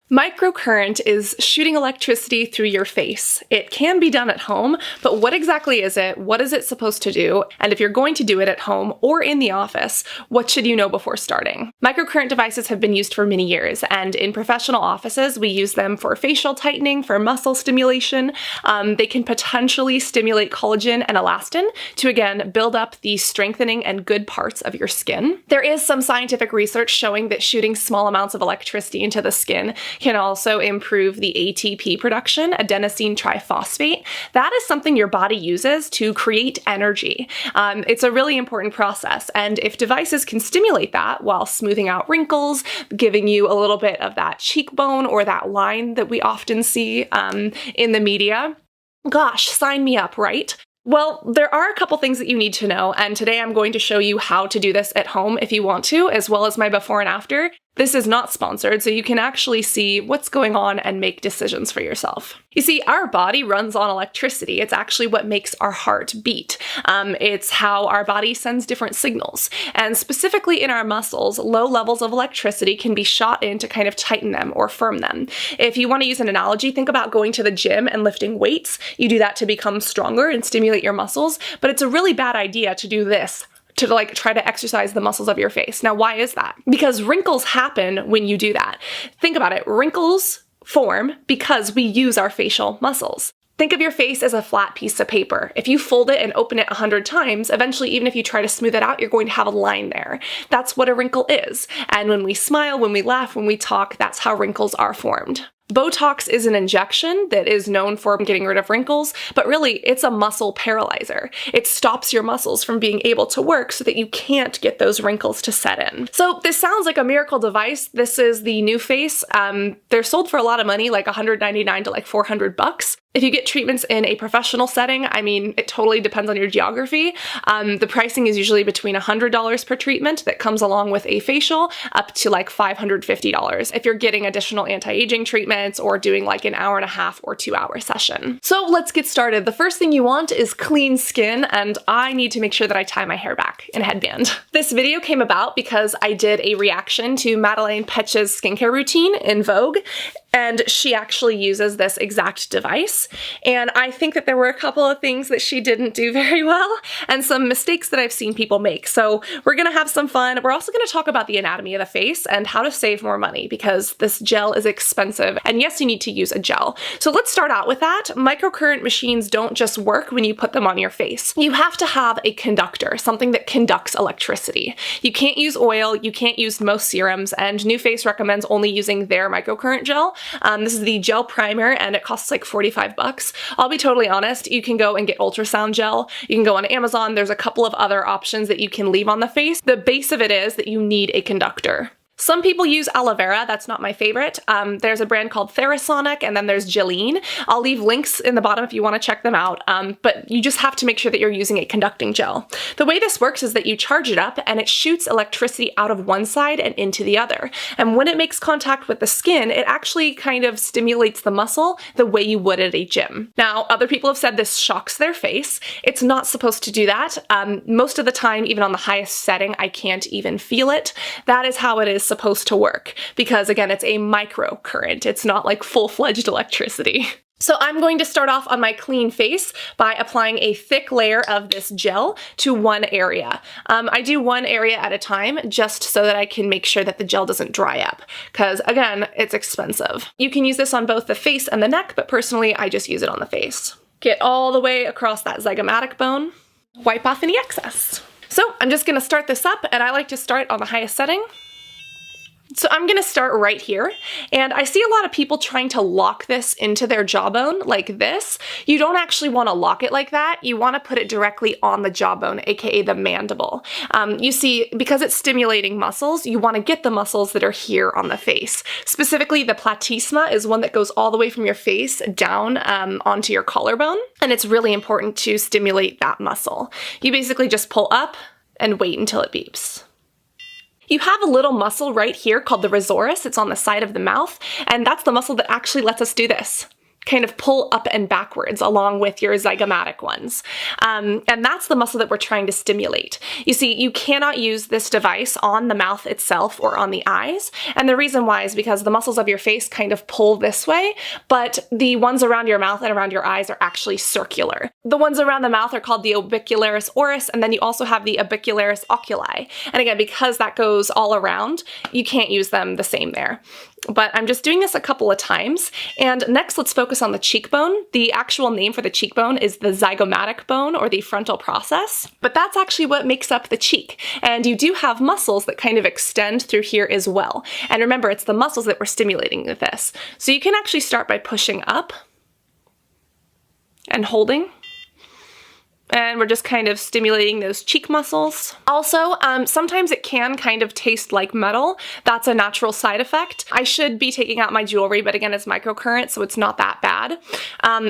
Microcurrent is shooting electricity through your face. It can be done at home, but what exactly is it? What is it supposed to do? And if you're going to do it at home or in the office, what should you know before starting? Microcurrent devices have been used for many years, and in professional offices, we use them for facial tightening, for muscle stimulation. They can potentially stimulate collagen and elastin to, again, build up the strengthening and good parts of your skin. There is some scientific research showing that shooting small amounts of electricity into the skin can also improve the ATP production, adenosine triphosphate. That is something your body uses to create energy. It's a really important process, and if devices can stimulate that while smoothing out wrinkles, giving you a little bit of that cheekbone or that line that we often see in the media, gosh, sign me up, right? Well, there are a couple things that you need to know, and today I'm going to show you how to do this at home if you want to, as well as my before and after. This is not sponsored, so you can actually see what's going on and make decisions for yourself. You see, our body runs on electricity. It's actually what makes our heart beat. It's how our body sends different signals. And specifically in our muscles, low levels of electricity can be shot in to kind of tighten them or firm them. If you want to use an analogy, think about going to the gym and lifting weights. You do that to become stronger and stimulate your muscles, but it's a really bad idea to do this to try to exercise the muscles of your face. Now, why is that? Because wrinkles happen when you do that. Think about it. Wrinkles form because we use our facial muscles. Think of your face as a flat piece of paper. If you fold it and open it 100 times, eventually, even if you try to smooth it out, you're going to have a line there. That's what a wrinkle is. And when we smile, when we laugh, when we talk, that's how wrinkles are formed. Botox is an injection that is known for getting rid of wrinkles, but really it's a muscle paralyzer. It stops your muscles from being able to work so that you can't get those wrinkles to set in. So this sounds like a miracle device. This is the NuFace. They're sold for a lot of money, like $199 to like $400. If you get treatments in a professional setting, I mean, it totally depends on your geography. The pricing is usually between $100 per treatment that comes along with a facial up to like $550 if you're getting additional anti-aging treatments or doing like an hour and a half or 2-hour session. So let's get started. The first thing you want is clean skin, and I need to make sure that I tie my hair back in a headband. This video came about because I did a reaction to Madeleine Petsch's skincare routine in Vogue, and she actually uses this exact device. And I think that there were a couple of things that she didn't do very well and some mistakes that I've seen people make. So we're gonna have some fun. We're also gonna talk about the anatomy of the face and how to save more money because this gel is expensive. And yes, you need to use a gel. So let's start out with that. Microcurrent machines don't just work when you put them on your face. You have to have a conductor, something that conducts electricity. You can't use oil, you can't use most serums, and NuFace recommends only using their microcurrent gel. This is the gel primer and it costs like $45. I'll be totally honest, you can go and get ultrasound gel. You can go on Amazon. There's a couple of other options that you can leave on the face. The base of it is that you need a conductor. Some people use aloe vera. That's not my favorite. There's a brand called Therasonic, and then there's Gelene. I'll leave links in the bottom if you want to check them out, but you just have to make sure that you're using a conducting gel. The way this works is that you charge it up and it shoots electricity out of one side and into the other. And when it makes contact with the skin, it actually kind of stimulates the muscle the way you would at a gym. Now, other people have said this shocks their face. It's not supposed to do that. Most of the time, even on the highest setting, I can't even feel it. That is how it is supposed to work because, again, it's a microcurrent. It's not like full-fledged electricity. So I'm going to start off on my clean face by applying a thick layer of this gel to one area. I do one area at a time just so that I can make sure that the gel doesn't dry up because, again, it's expensive. You can use this on both the face and the neck, but personally I just use it on the face. Get all the way across that zygomatic bone, wipe off any excess. So I'm just going to start this up, and I like to start on the highest setting. So I'm gonna start right here, and I see a lot of people trying to lock this into their jawbone like this. You don't actually wanna lock it like that. You wanna put it directly on the jawbone, aka the mandible. You see, because it's stimulating muscles, you wanna get the muscles that are here on the face. Specifically, the platysma is one that goes all the way from your face down onto your collarbone, and it's really important to stimulate that muscle. You basically just pull up and wait until it beeps. You have a little muscle right here called the rosaurus. It's on the side of the mouth, and that's the muscle that actually lets us do this. kind of pull up and backwards along with your zygomatic ones. And that's the muscle that we're trying to stimulate. You see, you cannot use this device on the mouth itself or on the eyes. And the reason why is because the muscles of your face kind of pull this way, but the ones around your mouth and around your eyes are actually circular. The ones around the mouth are called the orbicularis oris, and then you also have the orbicularis oculi. And again, because that goes all around, you can't use them the same there. But I'm just doing this a couple of times. And next, let's focus on the cheekbone. The actual name for the cheekbone is the zygomatic bone, or the frontal process, but that's actually what makes up the cheek. And you do have muscles that kind of extend through here as well. And remember, it's the muscles that we're stimulating with this. So you can actually start by pushing up and holding. And we're just kind of stimulating those cheek muscles. Also, sometimes it can kind of taste like metal. That's a natural side effect. I should be taking out my jewelry, but again, it's microcurrent, so it's not that bad.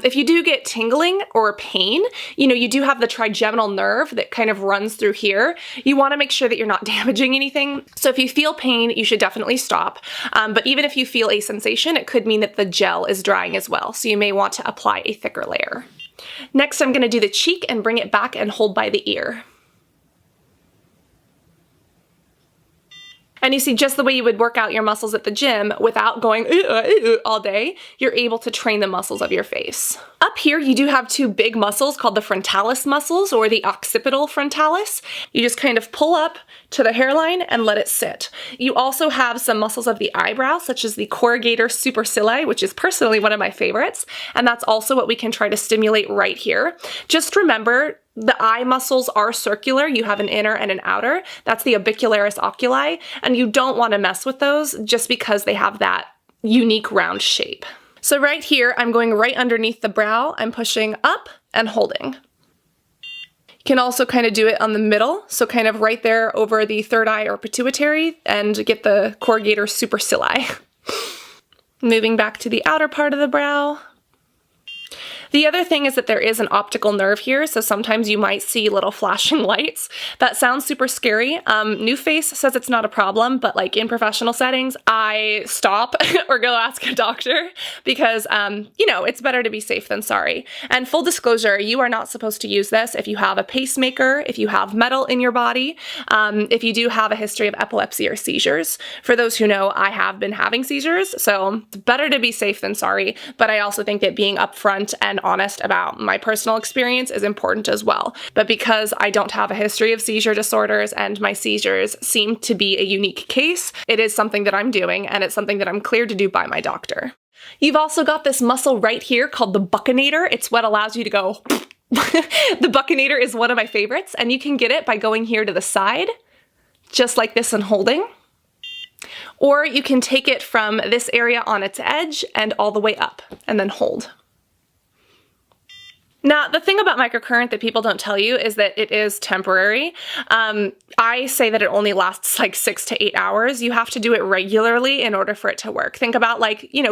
If you do get tingling or pain, you do have the trigeminal nerve that kind of runs through here. You want to make sure that you're not damaging anything. So if you feel pain, you should definitely stop. But even if you feel a sensation, it could mean that the gel is drying as well. So you may want to apply a thicker layer. Next, I'm going to do the cheek and bring it back and hold by the ear. And you see, just the way you would work out your muscles at the gym without going all day, you're able to train the muscles of your face. Up here, you do have two big muscles called the frontalis muscles, or the occipital frontalis. You just kind of pull up to the hairline and let it sit. You also have some muscles of the eyebrow, such as the corrugator supercilii, which is personally one of my favorites. And that's also what we can try to stimulate right here. Just remember, the eye muscles are circular. You have an inner and an outer. That's the orbicularis oculi, and you don't want to mess with those just because they have that unique round shape. So right here, I'm going right underneath the brow. I'm pushing up and holding. You can also kind of do it on the middle, so kind of right there over the third eye or pituitary, and get the corrugator supercilii. Moving back to the outer part of the brow. The other thing is that there is an optical nerve here, so sometimes you might see little flashing lights. That sounds super scary. NuFace says it's not a problem, but like in professional settings, I stop or go ask a doctor because, it's better to be safe than sorry. And full disclosure, you are not supposed to use this if you have a pacemaker, if you have metal in your body, if you do have a history of epilepsy or seizures. For those who know, I have been having seizures, so it's better to be safe than sorry, but I also think that being upfront and honest about my personal experience is important as well. But because I don't have a history of seizure disorders and my seizures seem to be a unique case, it is something that I'm doing, and it's something that I'm cleared to do by my doctor. You've also got this muscle right here called the buccinator. It's what allows you to go. The buccinator is one of my favorites, and you can get it by going here to the side, just like this, and holding. Or you can take it from this area on its edge and all the way up, and then hold. Now, the thing about microcurrent that people don't tell you is that it is temporary. I say that it only lasts like 6 to 8 hours. You have to do it regularly in order for it to work. Think about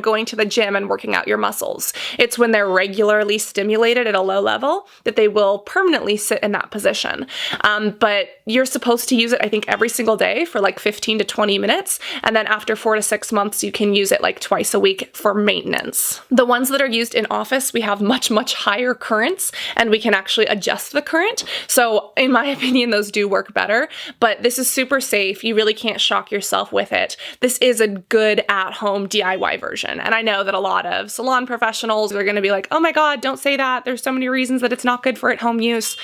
going to the gym and working out your muscles. It's when they're regularly stimulated at a low level that they will permanently sit in that position. But you're supposed to use it, I think, every single day for like 15 to 20 minutes. And then after 4 to 6 months, you can use it like twice a week for maintenance. The ones that are used in office, we have much, much higher currents, and we can actually adjust the current. So in my opinion, those do work better, but this is super safe. You really can't shock yourself with it. This is a good at-home DIY version. And I know that a lot of salon professionals are going to be like, oh my God, don't say that. There's so many reasons that it's not good for at-home use.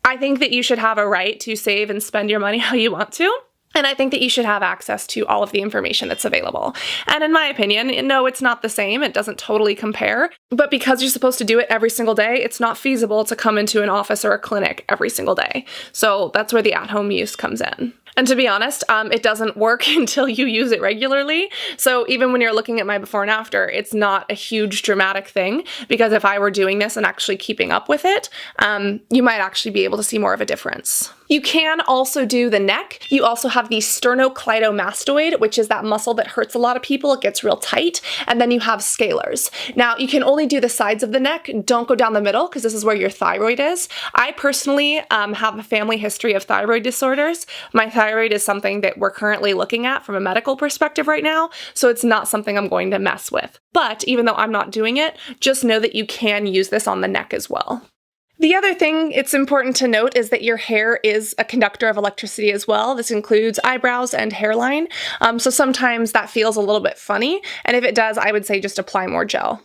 I think that you should have a right to save and spend your money how you want to. And I think that you should have access to all of the information that's available. And in my opinion, no, it's not the same. It doesn't totally compare. But because you're supposed to do it every single day, it's not feasible to come into an office or a clinic every single day. So that's where the at-home use comes in. And to be honest, it doesn't work until you use it regularly. So even when you're looking at my before and after, it's not a huge dramatic thing, because if I were doing this and actually keeping up with it, you might actually be able to see more of a difference. You can also do the neck. You also have the sternocleidomastoid, which is that muscle that hurts a lot of people. It gets real tight. And then you have scalars. Now, you can only do the sides of the neck. Don't go down the middle, because this is where your thyroid is. I personally have a family history of thyroid disorders. My thyroid thyroid is something that we're currently looking at from a medical perspective right now, so it's not something I'm going to mess with. But even though I'm not doing it, just know that you can use this on the neck as well. The other thing it's important to note is that your hair is a conductor of electricity as well. This includes eyebrows and hairline. So sometimes that feels a little bit funny, and if it does, I would say just apply more gel.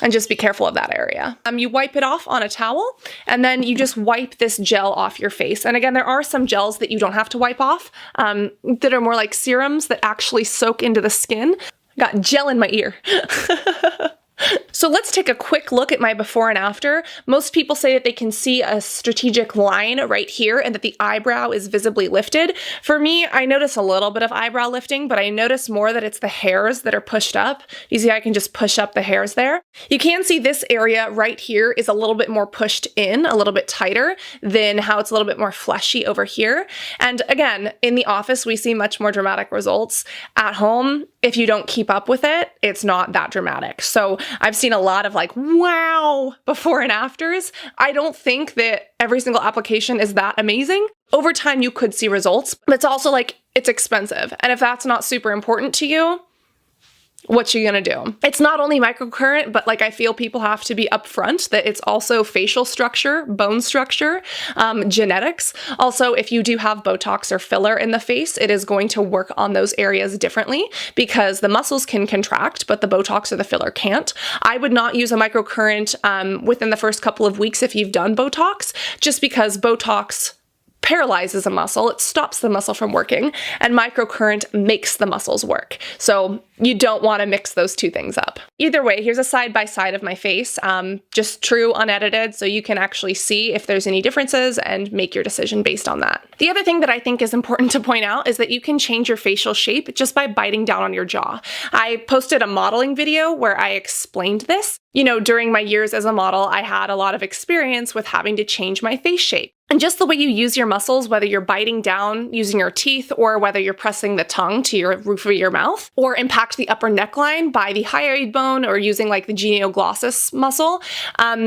And just be careful of that area. You wipe it off on a towel, and then you just wipe this gel off your face. And again, there are some gels that you don't have to wipe off, that are more like serums that actually soak into the skin. Got gel in my ear. So let's take a quick look at my before and after. Most people say that they can see a strategic line right here and that the eyebrow is visibly lifted. For me, I notice a little bit of eyebrow lifting, but I notice more that it's the hairs that are pushed up. You see, I can just push up the hairs there. You can see this area right here is a little bit more pushed in, a little bit tighter than how it's a little bit more fleshy over here. And again, in the office, we see much more dramatic results. At home, if you don't keep up with it, it's not that dramatic. So I've seen a lot of like, wow, before and afters. I don't think that every single application is that amazing. Over time, you could see results, but it's also like, it's expensive. And if that's not super important to you, what you gonna do? It's not only microcurrent, but like I feel people have to be upfront that it's also facial structure, bone structure, genetics. Also, if you do have Botox or filler in the face, it is going to work on those areas differently because the muscles can contract, but the Botox or the filler can't. I would not use a microcurrent within the first couple of weeks if you've done Botox, just because Botox paralyzes a muscle, it stops the muscle from working, and microcurrent makes the muscles work. So you don't want to mix those two things up. Either way, here's a side-by-side of my face, just true unedited, so you can actually see if there's any differences and make your decision based on that. The other thing that I think is important to point out is that you can change your facial shape just by biting down on your jaw. I posted a modeling video where I explained this. You know, during my years as a model, I had a lot of experience with having to change my face shape. And just the way you use your muscles, whether you're biting down using your teeth or whether you're pressing the tongue to your roof of your mouth, or impact the upper neckline by the hyoid bone or using like the genioglossus muscle,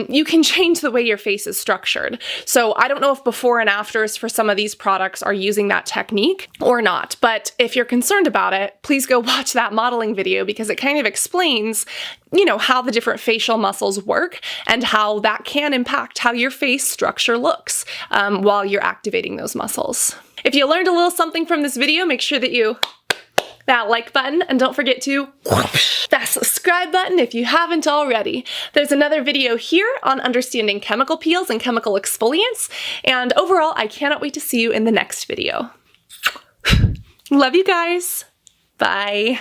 you can change the way your face is structured. So I don't know if before and afters for some of these products are using that technique or not, but if you're concerned about it, please go watch that modeling video because it kind of explains, you know, how the different facial muscles work and how that can impact how your face structure looks while you're activating those muscles. If you learned a little something from this video, make sure that you that like button and don't forget to that subscribe button if you haven't already. There's another video here on understanding chemical peels and chemical exfoliants, and overall, I cannot wait to see you in the next video. Love you guys. Bye.